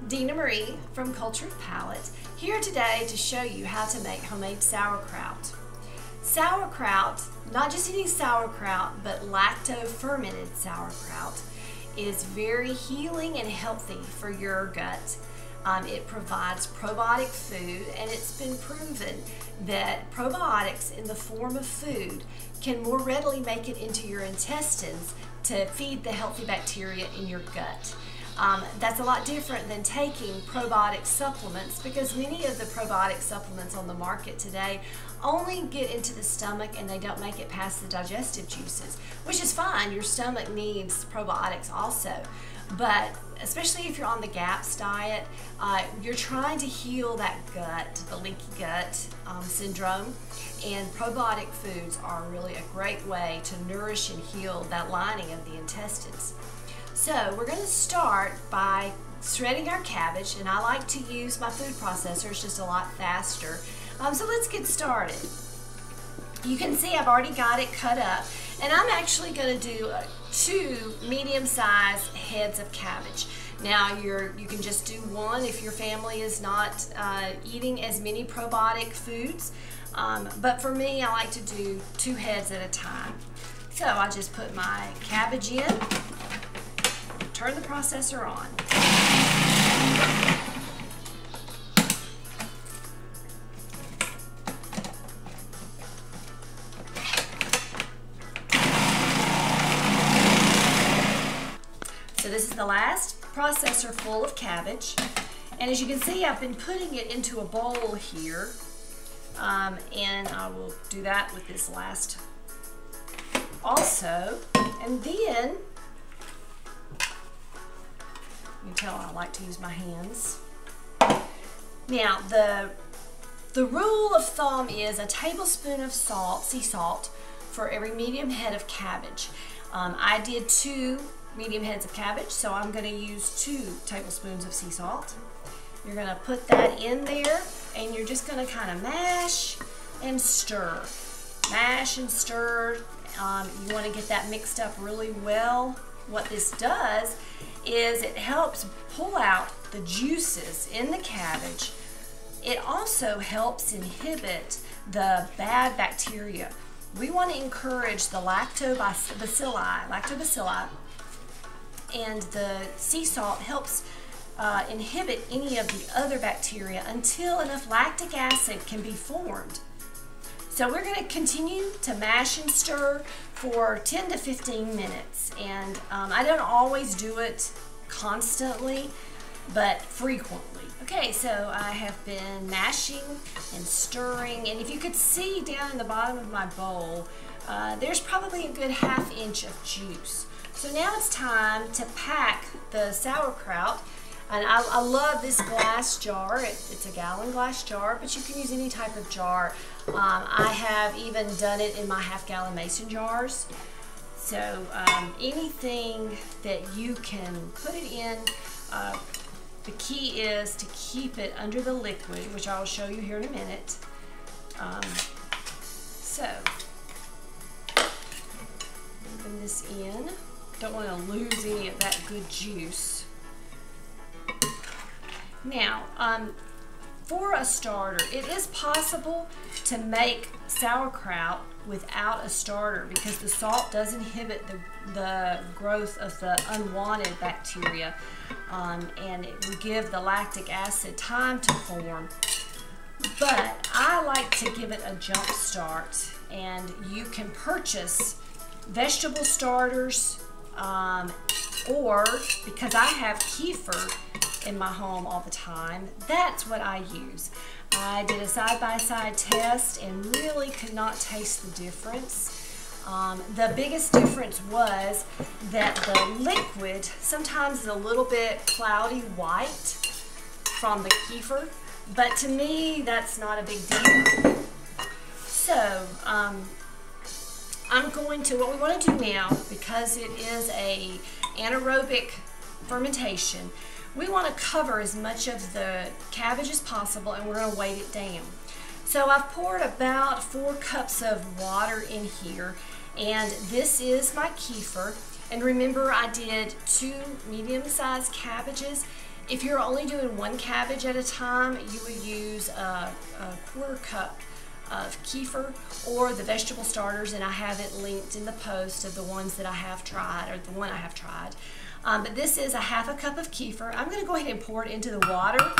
Dina Marie from Cultured Palate, here today to show you how to make homemade sauerkraut. Sauerkraut, not just any sauerkraut, but lacto-fermented sauerkraut, is very healing and healthy for your gut. It provides probiotic food, and it's been proven that probiotics in the form of food can more readily make it into your intestines to feed the healthy bacteria in your gut. That's a lot different than taking probiotic supplements, because many of the probiotic supplements on the market today only get into the stomach and they don't make it past the digestive juices, which is fine. Your stomach needs probiotics also. But especially if you're on the GAPS diet, you're trying to heal that gut, the leaky gut syndrome, and probiotic foods are really a great way to nourish and heal that lining of the intestines. So we're going to start by shredding our cabbage, and I like to use my food processor. It's just a lot faster. So let's get started. You can see I've already got it cut up, and I'm actually going to do 2 medium-sized heads of cabbage. Now you can just do one if your family is not eating as many probiotic foods, but for me I like to do 2 heads at a time. So I just put my cabbage in, turn the processor on. So this is the last processor full of cabbage, and as you can see I've been putting it into a bowl here, and I will do that with this last also. And then you can tell I like to use my hands. Now the rule of thumb is a tablespoon of salt, sea salt, for every medium head of cabbage. I did 2 medium heads of cabbage, so I'm going to use 2 tablespoons of sea salt. You're going to put that in there, and you're just going to kind of mash and stir. Mash and stir. You want to get that mixed up really well. What this does is it helps pull out the juices in the cabbage. It also helps inhibit the bad bacteria. We want to encourage the lactobacilli, and the sea salt helps inhibit any of the other bacteria until enough lactic acid can be formed. So we're going to continue to mash and stir for 10 to 15 minutes, and I don't always do it constantly, but frequently. Okay, so I have been mashing and stirring, and if you could see down in the bottom of my bowl, there's probably a good ½ inch of juice. So now it's time to pack the sauerkraut, and I love this glass jar. It's a gallon glass jar, but you can use any type of jar. I have even done it in my half-gallon mason jars. So anything that you can put it in, the key is to keep it under the liquid, which I will show you here in a minute. So open this in. Don't want to lose any of that good juice. Now, for a starter, it is possible to make sauerkraut without a starter, because the salt does inhibit the growth of the unwanted bacteria, and it will give the lactic acid time to form. But I like to give it a jump start, and you can purchase vegetable starters, or because I have kefir in my home all the time, that's what I use. I did a side-by-side test and really could not taste the difference. The biggest difference was that the liquid sometimes is a little bit cloudy white from the kefir, but to me that's not a big deal. So what we want to do now, because it is a anaerobic fermentation, we want to cover as much of the cabbage as possible, and we're going to weight it down. So I've poured about 4 cups of water in here, and this is my kefir. And remember, I did 2 medium-sized cabbages, If you're only doing one cabbage at a time, you would use a quarter cup of kefir or the vegetable starters, and I have it linked in the post of the ones that I have tried, or the one I have tried. But this is a half a cup of kefir. I'm going to go ahead and pour it into the water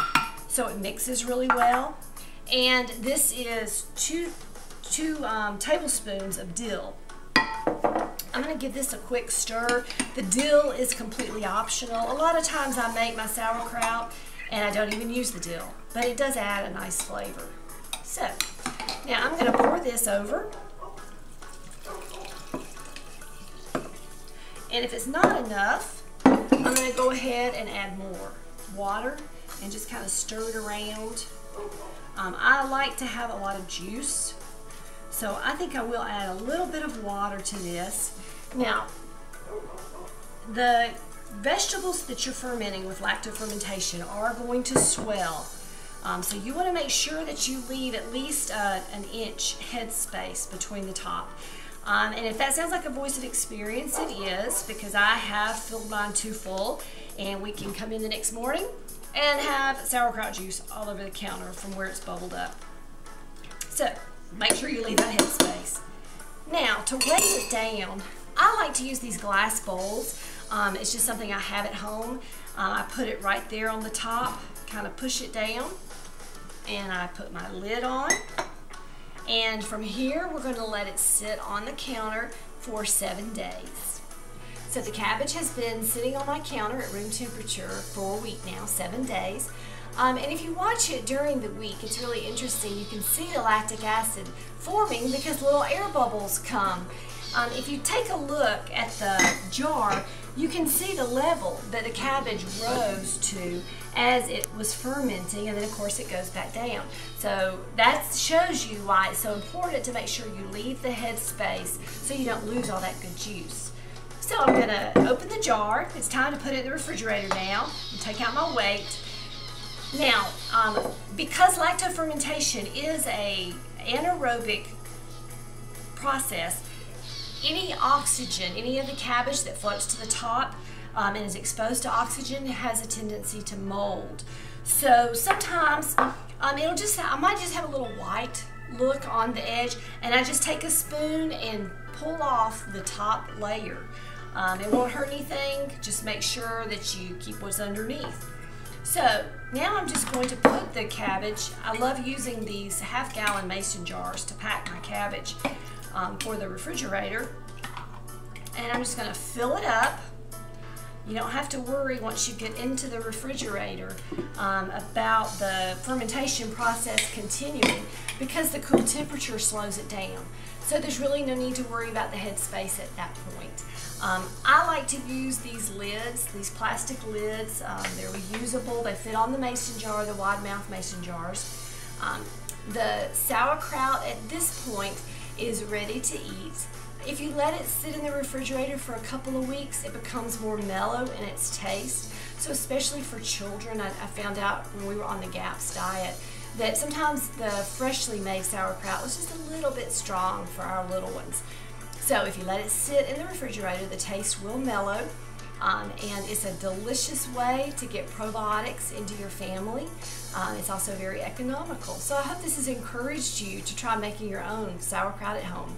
so it mixes really well. And this is two tablespoons of dill. I'm going to give this a quick stir. The dill is completely optional. A lot of times I make my sauerkraut and I don't even use the dill, but it does add a nice flavor. So now I'm going to pour this over. And if it's not enough, I'm going to go ahead and add more water and just kind of stir it around. I like to have a lot of juice, so I think I will add a little bit of water to this. Now, the vegetables that you're fermenting with lactofermentation are going to swell. So you want to make sure that you leave at least an inch head space between the top. And if that sounds like a voice of experience, it is, because I have filled mine too full, and we can come in the next morning and have sauerkraut juice all over the counter from where it's bubbled up. So make sure you leave that head space. Now, to weigh it down, I like to use these glass bowls. It's just something I have at home. I put it right there on the top, kind of push it down, and I put my lid on. And from here, we're going to let it sit on the counter for 7 days. So the cabbage has been sitting on my counter at room temperature for a week now, 7 days. And if you watch it during the week, it's really interesting. You can see the lactic acid forming because little air bubbles come. If you take a look at the jar, you can see the level that the cabbage rose to as it was fermenting, and then of course it goes back down. So that shows you why it's so important to make sure you leave the head space so you don't lose all that good juice. So I'm going to open the jar. It's time to put it in the refrigerator now and take out my weight. Now, because lactofermentation is an anaerobic process, any oxygen, any of the cabbage that floats to the top and is exposed to oxygen has a tendency to mold. So sometimes I might just have a little white look on the edge, and I just take a spoon and pull off the top layer. It won't hurt anything. Just make sure that you keep what's underneath. So now I'm just going to put the cabbage. I love using these half-gallon mason jars to pack my cabbage for the refrigerator. And I'm just going to fill it up. You don't have to worry once you get into the refrigerator about the fermentation process continuing, because the cool temperature slows it down. So there's really no need to worry about the head space at that point. I like to use these lids, these plastic lids. They're reusable. They fit on the mason jar, the wide mouth mason jars. The sauerkraut at this point is ready to eat. If you let it sit in the refrigerator for a couple of weeks, it becomes more mellow in its taste. So especially for children, I found out when we were on the GAPS diet that sometimes the freshly made sauerkraut was just a little bit strong for our little ones. So if you let it sit in the refrigerator, the taste will mellow, and it's a delicious way to get probiotics into your family. It's also very economical. So I hope this has encouraged you to try making your own sauerkraut at home.